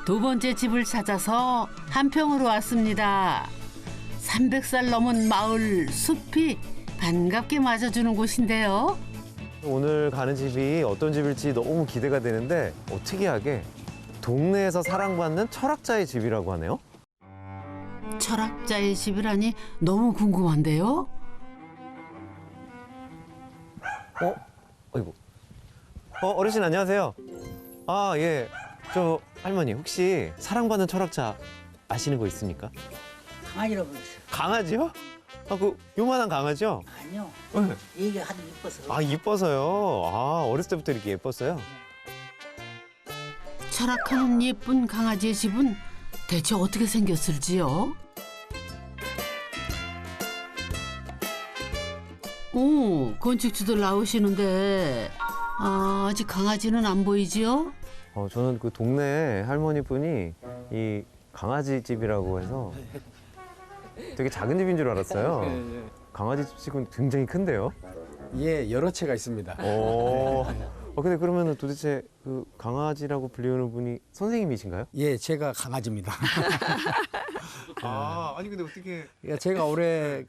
두 번째 집을 찾아서 한평으로 왔습니다. 300살 넘은 마을 숲이 반갑게 맞아주는 곳인데요. 오늘 가는 집이 어떤 집일지 너무 기대가 되는데 특이하게 동네에서 사랑받는 철학자의 집이라고 하네요. 철학자의 집이라니 너무 궁금한데요. 아이고. 어르신 안녕하세요. 아, 예. 저 할머니 혹시 사랑받는 철학자 아시는 거 있습니까? 강아지라고 그랬어요. 강아지요? 그 요만한 강아지요? 아니요. 네. 얘가 하도 이뻐서. 아, 이뻐서요. 아, 어렸을 때부터 이렇게 예뻤어요? 철학하는 예쁜 강아지의 집은 대체 어떻게 생겼을지요? 오, 건축주들 나오시는데 아직 강아지는 안 보이지요? 저는 그 동네 할머니 분이 이 강아지 집이라고 해서 되게 작은 집인 줄 알았어요. 강아지 집은 굉장히 큰데요? 예, 여러 채가 있습니다. 근데 그러면 도대체 그 강아지라고 불리우는 분이 선생님이신가요? 예, 제가 강아지입니다. 아니 근데 어떻게... 제가 올해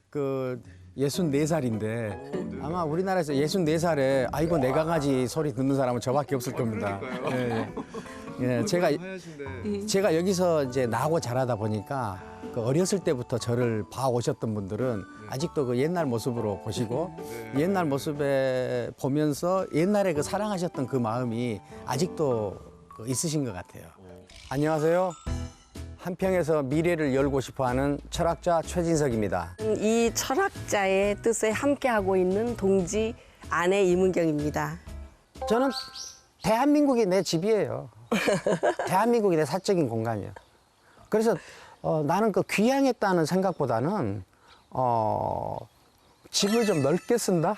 64살인데 아마 우리나라에서 64살에 아이고 내 강아지 소리 듣는 사람은 저밖에 없을 겁니다. 예, 제가 여기서 이제 나고 자라다 보니까 어렸을 때부터 저를 봐오셨던 분들은 아직도 그 옛날 모습으로 보시고 옛날 모습에 보면서 옛날에 사랑하셨던 그 마음이 아직도 있으신 것 같아요. 안녕하세요. 한평에서 미래를 열고 싶어하는 철학자 최진석입니다. 이 철학자의 뜻에 함께하고 있는 동지 아내 이문경입니다. 저는 대한민국이 내 집이에요. 대한민국이 내 사적인 공간이에요. 그래서 나는 귀향했다는 생각보다는 집을 좀 넓게 쓴다?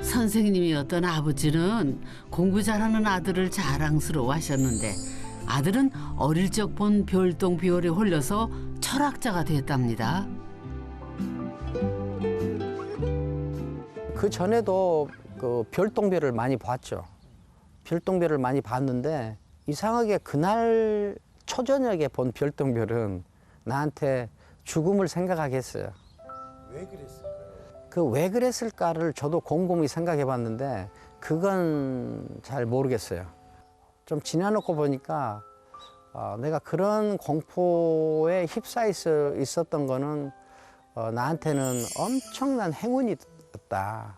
선생님이었던 아버지는 공부 잘하는 아들을 자랑스러워하셨는데 아들은 어릴 적 본 별똥별에 홀려서 철학자가 됐답니다. 그 전에도 별똥별을 많이 봤죠. 별똥별을 많이 봤는데 이상하게 그날 초저녁에 본 별똥별은 나한테 죽음을 생각하게 했어요. 왜 그랬을까요? 왜 그랬을까를 저도 곰곰이 생각해 봤는데 그건 잘 모르겠어요. 좀 지나놓고 보니까 내가 그런 공포에 휩싸여 있었던 거는 나한테는 엄청난 행운이었다.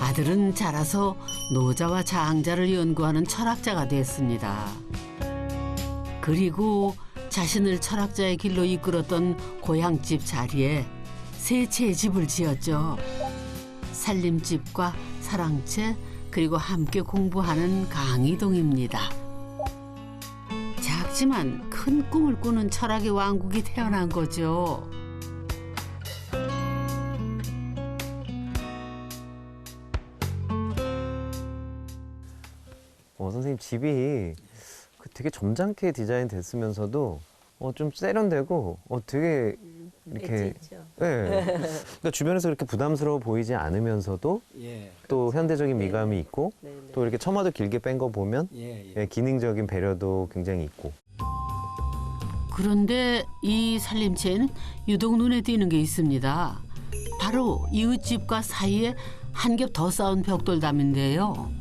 아들은 자라서 노자와 장자를 연구하는 철학자가 됐습니다. 그리고 자신을 철학자의 길로 이끌었던 고향집 자리에 세 채의 집을 지었죠. 살림집과 사랑채 그리고 함께 공부하는 강이동입니다. 작지만 큰 꿈을 꾸는 철학의 왕국이 태어난 거죠. 선생님 집이 되게 점잖게 디자인 됐으면서도 좀 세련되고 되게 이렇게 네. 그러니까 주변에서 그렇게 부담스러워 보이지 않으면서도 또 현대적인 미감이 있고 또 이렇게 처마도 길게 뺀 거 보면 기능적인 배려도 굉장히 있고. 그런데 이 살림채에는 유독 눈에 띄는 게 있습니다. 바로 이웃집과 사이에 한 겹 더 쌓은 벽돌담인데요.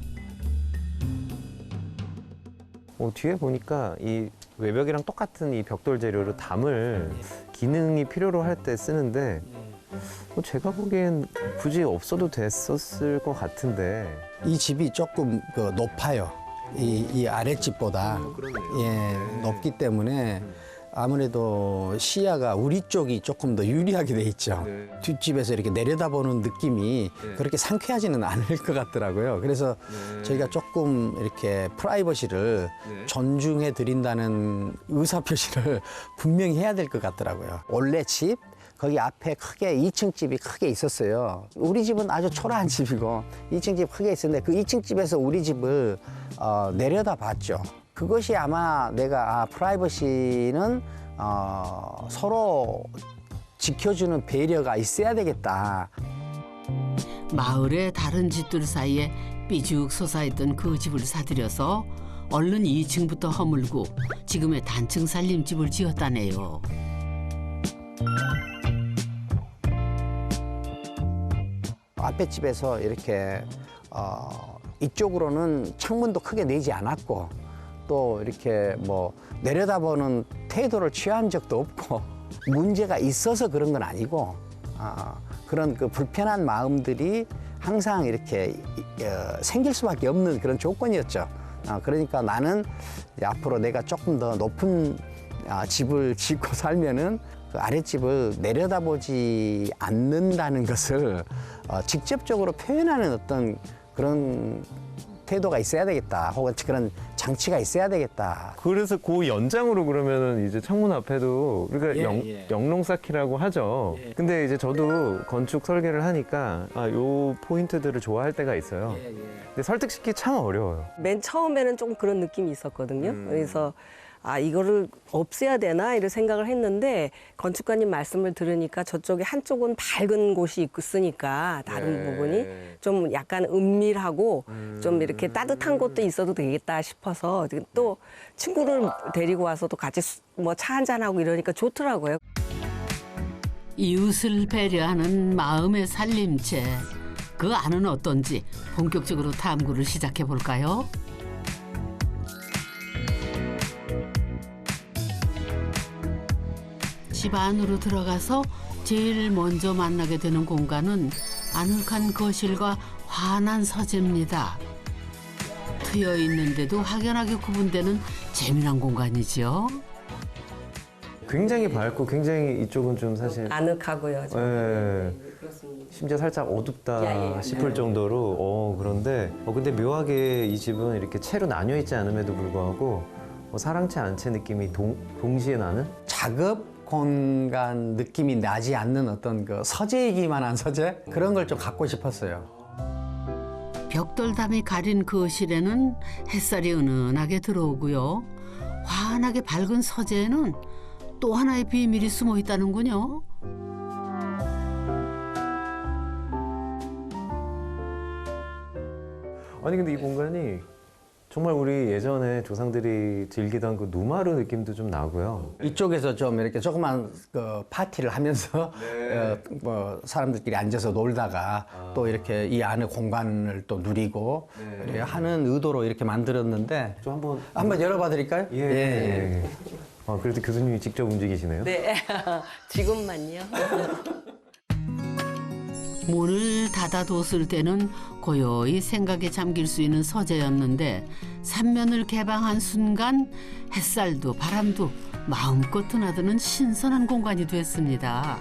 뒤에 보니까 이 외벽이랑 똑같은 이 벽돌 재료로 담을 기능이 필요로 할 때 쓰는데 제가 보기엔 굳이 없어도 됐었을 것 같은데. 이 집이 조금 높아요. 이 아랫집보다 높기 때문에 아무래도 시야가 우리 쪽이 조금 더 유리하게 돼 있죠. 뒷집에서 이렇게 내려다보는 느낌이 그렇게 상쾌하지는 않을 것 같더라고요. 그래서 저희가 조금 이렇게 프라이버시를 존중해 드린다는 의사표시를 분명히 해야 될 것 같더라고요. 원래 집 거기 앞에 크게 2층 집이 크게 있었어요. 우리 집은 아주 초라한 집이고 2층 집 크게 있었는데 그 2층 집에서 우리 집을 내려다 봤죠. 그것이 아마 내가 프라이버시는 서로 지켜주는 배려가 있어야 되겠다. 마을의 다른 집들 사이에 삐죽 솟아있던 그 집을 사들여서 얼른 2층부터 허물고 지금의 단층 살림집을 지었다네요. 앞에 집에서 이렇게 이쪽으로는 창문도 크게 내지 않았고 또 이렇게 뭐 내려다보는 태도를 취한 적도 없고 문제가 있어서 그런 건 아니고 그런 그 불편한 마음들이 항상 이렇게 생길 수밖에 없는 그런 조건이었죠. 그러니까 나는 앞으로 내가 조금 더 높은 집을 짓고 살면은 그 아랫집을 내려다보지 않는다는 것을 직접적으로 표현하는 어떤 그런 태도가 있어야 되겠다. 혹은 그런 장치가 있어야 되겠다. 그래서 그 연장으로 그러면은 이제 창문 앞에도 우리가 영롱 쌓기라고 하죠. 근데 이제 저도 건축 설계를 하니까 요 포인트들을 좋아할 때가 있어요. 근데 설득시키기 참 어려워요. 맨 처음에는 좀 그런 느낌이 있었거든요. 그래서 이거를 없애야 되나 이런 생각을 했는데 건축가님 말씀을 들으니까 저쪽에 한쪽은 밝은 곳이 있으니까 다른 부분이 좀 약간 은밀하고 좀 이렇게 따뜻한 곳도 있어도 되겠다 싶어서 또 친구를 데리고 와서 또 같이 뭐 차 한잔하고 이러니까 좋더라고요. 이웃을 배려하는 마음의 살림채. 그 안은 어떤지 본격적으로 탐구를 시작해 볼까요? 집 안으로 들어가서 제일 먼저 만나게 되는 공간은 아늑한 거실과 환한 서재입니다. 트여 있는데도 확연하게 구분되는 재미난 공간이죠. 굉장히 밝고 굉장히 이쪽은 좀 사실 아늑하고요. 그렇습니다. 심지어 살짝 어둡다 싶을 정도로 그런데 근데 묘하게 이 집은 이렇게 채로 나뉘어 있지 않음에도 불구하고 사랑채 안채 느낌이 동시에 나는 작업 공간 느낌이 나지 않는 어떤 그 서재이기만 한 서재 그런 걸 좀 갖고 싶었어요. 벽돌담이 가린 거실에는 햇살이 은은하게 들어오고요. 환하게 밝은 서재에는 또 하나의 비밀이 숨어 있다는군요. 아니 근데 이 공간이 정말 우리 예전에 조상들이 즐기던 그 누마루 느낌도 좀 나고요. 이쪽에서 좀 이렇게 조그만 그 파티를 하면서 뭐 사람들끼리 앉아서 놀다가 또 이렇게 이 안에 공간을 또 누리고 이렇게 하는 의도로 이렇게 만들었는데 좀 한번 열어봐 드릴까요? 예. 그래도 교수님이 직접 움직이시네요. 네, 지금만요. 문을 닫아뒀을 때는 고요히 생각에 잠길 수 있는 서재였는데 삼면을 개방한 순간 햇살도 바람도 마음껏 드나드는 신선한 공간이 됐습니다.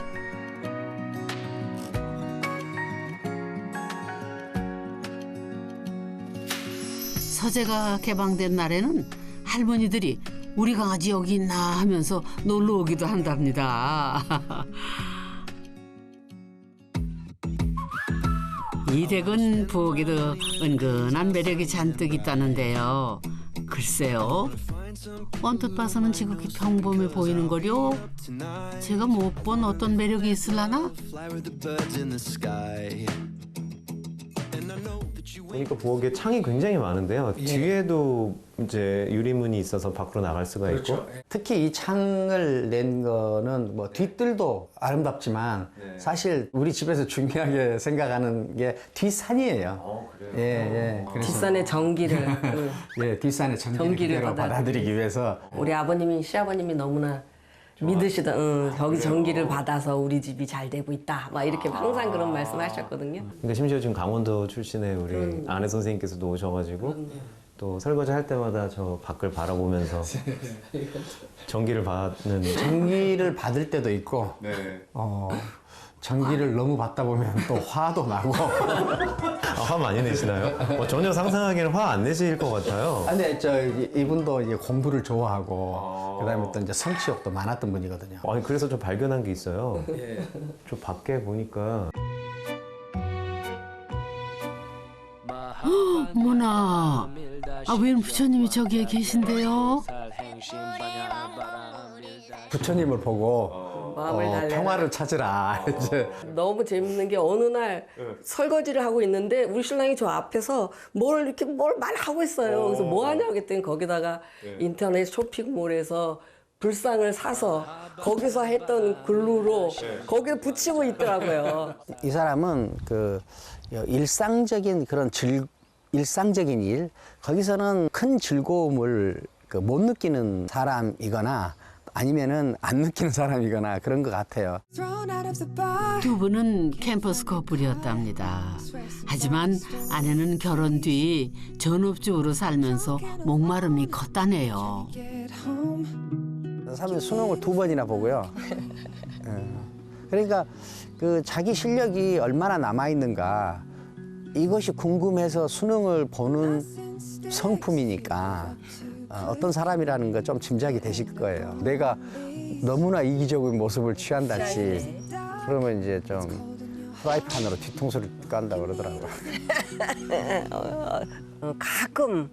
서재가 개방된 날에는 할머니들이 우리 강아지 여기 있나 하면서 놀러 오기도 한답니다. 이 댁은 부엌에도 은근한 매력이 잔뜩 있다는데요. 글쎄요. 언뜻 봐서는 지극히 평범해 보이는 거요. 제가 못 본 어떤 매력이 있을라나? 보니까 부엌에 창이 굉장히 많은데요. 뒤에도 이제 유리문이 있어서 밖으로 나갈 수가 있고. 특히 이 창을 낸 거는 뭐 뒷뜰도 아름답지만 사실 우리 집에서 중요하게 생각하는 게 뒷산이에요. 그래서 뒷산의 전기를 뒷산의 전기를 받아들이기 위해서 우리 아버님이 시아버님이 너무나 믿으시던 거기 전기를 받아서 우리 집이 잘 되고 있다 막 이렇게 항상 그런 말씀하셨거든요. 근데 심지어 지금 강원도 출신의 우리 아내 선생님께서도 오셔가지고 또 설거지 할 때마다 저 밖을 바라보면서 전기를 받는 전기를 받을 때도 있고 전기를 너무 받다 보면 또 화도 나고 화 많이 내시나요? 전혀 상상하기에는 화 안 내실 것 같아요. 근데 이분도 이제 공부를 좋아하고 그다음에 또 이제 성취욕도 많았던 분이거든요. 아니 그래서 저 발견한 게 있어요. 저 밖에 보니까 어머나, 웬 부처님이 저기에 계신데요? 부처님을 보고 마음을 달래라. 평화를 찾으라. 이제 너무 재밌는 게 어느 날 설거지를 하고 있는데 우리 신랑이 저 앞에서 뭘 말하고 있어요. 그래서 뭐 하냐고 했더니 거기다가 인터넷 쇼핑몰에서 불상을 사서 거기서 했던 글루로 거기에 붙이고 있더라고요. 이 사람은 그 일상적인 그런 일상적인 일 거기서는 큰 즐거움을 그 못 느끼는 사람이거나 아니면은 안 느끼는 사람이거나 그런 것 같아요. 두 분은 캠퍼스 커플이었답니다. 하지만 아내는 결혼 뒤 전업주부로 살면서 목마름이 컸다네요. 3일 수능을 2번이나 보고요. 그러니까 그 자기 실력이 얼마나 남아 있는가 이것이 궁금해서 수능을 보는 성품이니까 어떤 사람이라는 거 좀 짐작이 되실 거예요. 내가 너무나 이기적인 모습을 취한다지 그러면 이제 좀 프라이팬으로 뒤통수를 깐다 그러더라고요. 가끔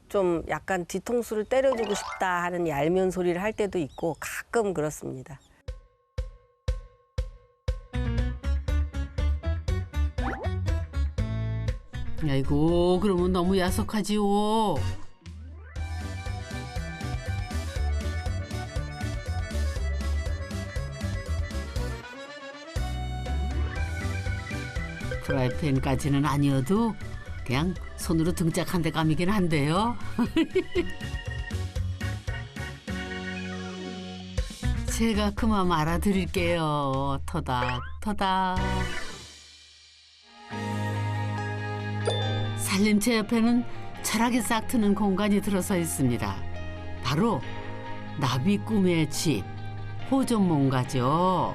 좀 약간 뒤통수를 때려주고 싶다 하는 얄미운 소리를 할 때도 있고 가끔 그렇습니다. 아이고 그러면 너무 야속하지요. 프라이팬까지는 아니어도 그냥 손으로 등짝 한 대 감이긴 한데요. 제가 그 마음 알아드릴게요. 터닥터닥. 살림채 옆에는 철학이 싹 트는 공간이 들어서 있습니다. 바로 나비 꿈의 집, 호전몽가죠.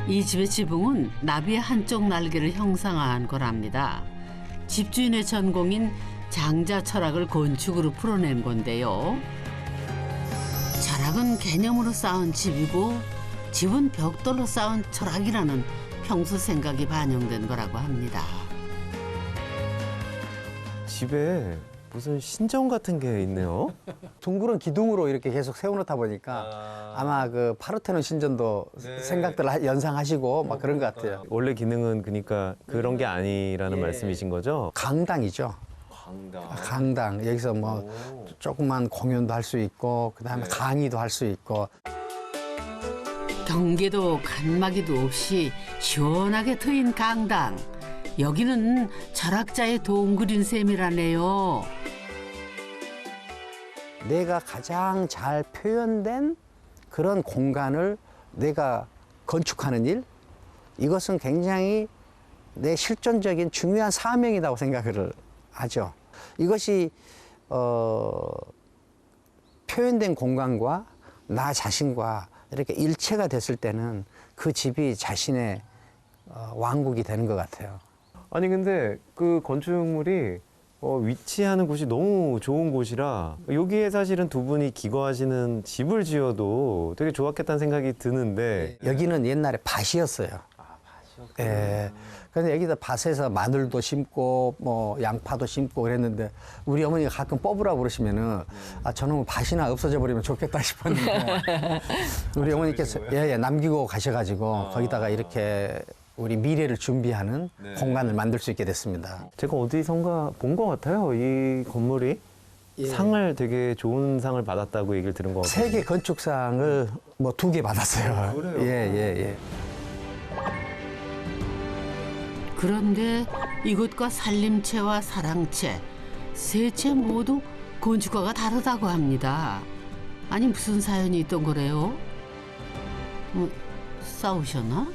이 집의 지붕은 나비의 한쪽 날개를 형상화한 거랍니다. 집주인의 전공인 장자 철학을 건축으로 풀어낸 건데요. 철학은 개념으로 쌓은 집이고 집은 벽돌로 쌓은 철학이라는 평소 생각이 반영된 거라고 합니다. 집에 무슨 신전 같은 게 있네요. 둥그런 기둥으로 이렇게 계속 세워놓다 보니까 아마 그 파르테논 신전도 생각들 연상하시고 막 그런 것 같아요. 원래 기능은 그러니까 그런 게 아니라는 말씀이신 거죠? 강당이죠. 강당. 여기서 뭐 조그만 공연도 할 수 있고 그다음에 강의도 할 수 있고. 경계도 칸막이도 없이 시원하게 트인 강당. 여기는 철학자의 도움 그린 셈이라네요. 내가 가장 잘 표현된 그런 공간을 내가 건축하는 일, 이것은 굉장히 내 실존적인 중요한 사명이라고 생각을 하죠. 이것이 표현된 공간과 나 자신과 이렇게 일체가 됐을 때는 그 집이 자신의 왕국이 되는 것 같아요. 아니 근데 그 건축물이 위치하는 곳이 너무 좋은 곳이라 여기에 사실은 두 분이 기거하시는 집을 지어도 되게 좋았겠다는 생각이 드는데 여기는 옛날에 밭이었어요. 예. 그래서 여기다 밭에서 마늘도 심고 뭐 양파도 심고 그랬는데 우리 어머니가 가끔 뽑으라고 그러시면은 아 저놈은 밭이나 없어져 버리면 좋겠다 싶었는데 우리 어머니께서 남기고 가셔가지고 거기다가 이렇게 우리 미래를 준비하는 공간을 만들 수 있게 됐습니다. 제가 어디선가 본 것 같아요. 이 건물이 상을 되게 좋은 상을 받았다고 얘기를 들은 것 같아요. 세계 건축상을 뭐 2개 받았어요. 그래요? 예. 그런데 이곳과 살림채와 사랑채, 세 채 모두 건축가가 다르다고 합니다. 아니 무슨 사연이 있던 거래요? 싸우셨나?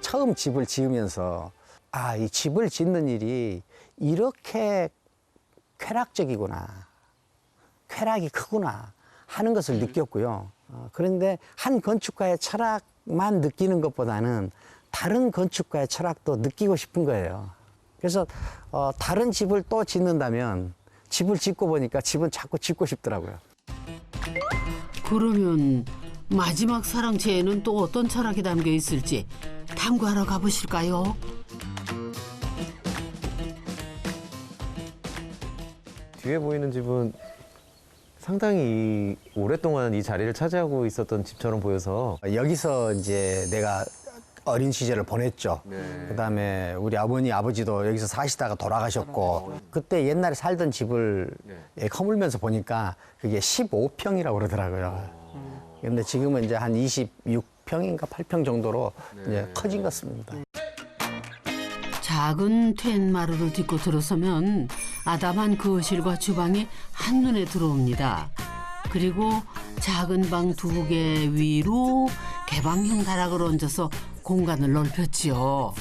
처음 집을 지으면서 아, 이 집을 짓는 일이 이렇게 쾌락적이구나. 쾌락이 크구나 하는 것을 느꼈고요. 그런데 한 건축가의 철학만 느끼는 것보다는 다른 건축가의 철학도 느끼고 싶은 거예요. 그래서 다른 집을 또 짓는다면 집을 짓고 보니까 집은 자꾸 짓고 싶더라고요. 그러면 마지막 사랑채에는 또 어떤 철학이 담겨 있을지 탐구하러 가보실까요? 뒤에 보이는 집은 상당히 오랫동안 이 자리를 차지하고 있었던 집처럼 보여서. 여기서 이제 내가 어린 시절을 보냈죠. 그다음에 우리 어머니 아버지도 여기서 사시다가 돌아가셨고 그때 옛날에 살던 집을 허물면서 보니까 그게 15평이라고 그러더라고요. 근데 지금은 이제 한 26평인가 8평 정도로 이제 커진 것 같습니다. 작은 텐마루를 딛고 들어서면 아담한 거실과 주방이 한눈에 들어옵니다. 그리고 작은 방 2개 위로 개방형 다락을 얹어서 공간을 넓혔지요.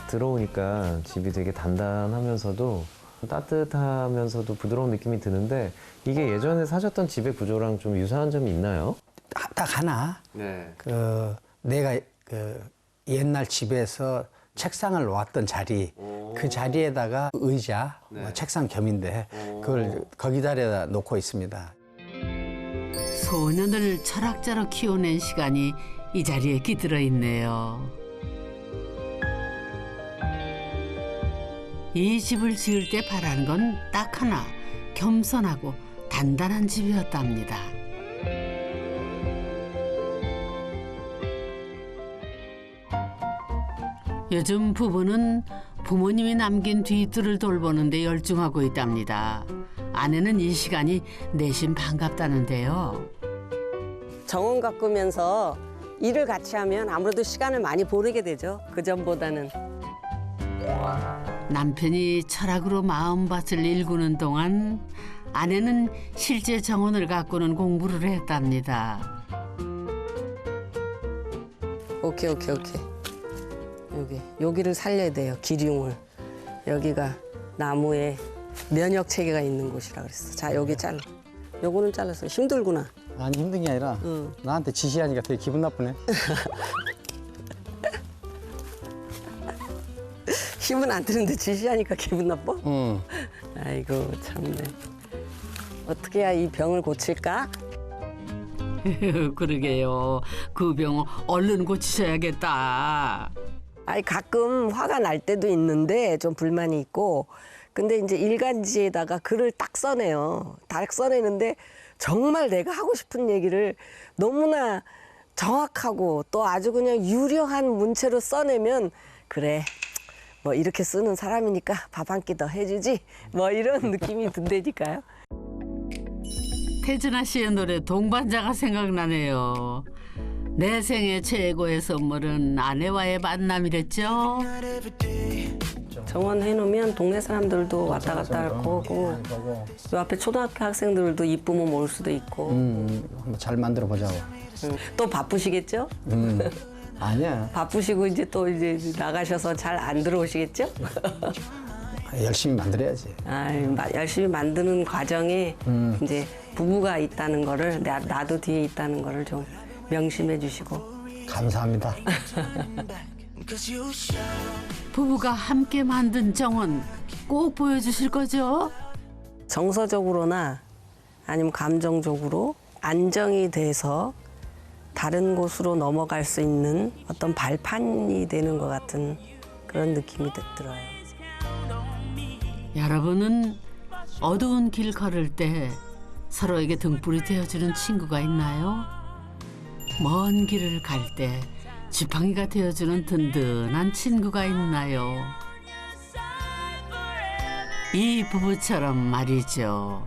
들어오니까 집이 되게 단단하면서도 따뜻하면서도 부드러운 느낌이 드는데 이게 예전에 사셨던 집의 구조랑 좀 유사한 점이 있나요? 딱 하나. 내가 옛날 집에서 책상을 놓았던 자리, 그 자리에다가 의자, 뭐 책상 겸인데 그걸 거기다가 놓고 있습니다. 소년을 철학자로 키워낸 시간이 이 자리에 깃들어 있네요. 이 집을 지을 때 바라는 건 딱 하나, 겸손하고 단단한 집이었답니다. 요즘 부부는 부모님이 남긴 뒤뜰을 돌보는데 열중하고 있답니다. 아내는 이 시간이 내심 반갑다는데요. 정원 가꾸면서 일을 같이 하면 아무래도 시간을 많이 보내게 되죠. 그전보다는. 남편이 철학으로 마음밭을 일구는 동안 아내는 실제 정원을 가꾸는 공부를 했답니다. 오케이. 여기를 살려야 돼요. 기륭을. 여기가 나무에 면역 체계가 있는 곳이라 그랬어. 자, 여기 잘라. 요거는 잘랐어. 힘들구나. 아니 힘든 게 아니라 응. 나한테 지시하니까 되게 기분 나쁘네. 힘은 안 드는데 지시하니까 기분 나빠? 응. 아이고 참네. 어떻게 해야 이 병을 고칠까? 그러게요. 그 병 얼른 고치셔야겠다. 아니 가끔 화가 날 때도 있는데 좀 불만이 있고 근데 이제 일간지에다가 글을 딱 써내요. 딱 써내는데 정말 내가 하고 싶은 얘기를 너무나 정확하고 또 아주 그냥 유려한 문체로 써내면 그래 뭐 이렇게 쓰는 사람이니까 밥 한 끼 더 해주지 뭐 이런 느낌이 든다니까요. 태진아 씨의 노래 동반자가 생각나네요. 내 생애 최고의 선물은 아내와의 만남이랬죠. 정원 해놓으면 동네 사람들도 왔다 갔다 할 거고 요 앞에 초등학교 학생들도 이쁘면 올 수도 있고 한번 잘 만들어 보자고. 또 바쁘시겠죠? 아니야. 바쁘시고 이제 또 이제 나가셔서 잘 안 들어오시겠죠? 열심히 만들어야지. 열심히 만드는 과정에 이제 부부가 있다는 거를 나도 뒤에 있다는 거를 좀 명심해 주시고. 감사합니다. 부부가 함께 만든 정원 꼭 보여주실 거죠? 정서적으로나 아니면 감정적으로 안정이 돼서 다른 곳으로 넘어갈 수 있는 어떤 발판이 되는 것 같은 그런 느낌이 들어요. 여러분은 어두운 길 걸을 때 서로에게 등불이 되어주는 친구가 있나요? 먼 길을 갈 때 지팡이가 되어주는 든든한 친구가 있나요? 이 부부처럼 말이죠.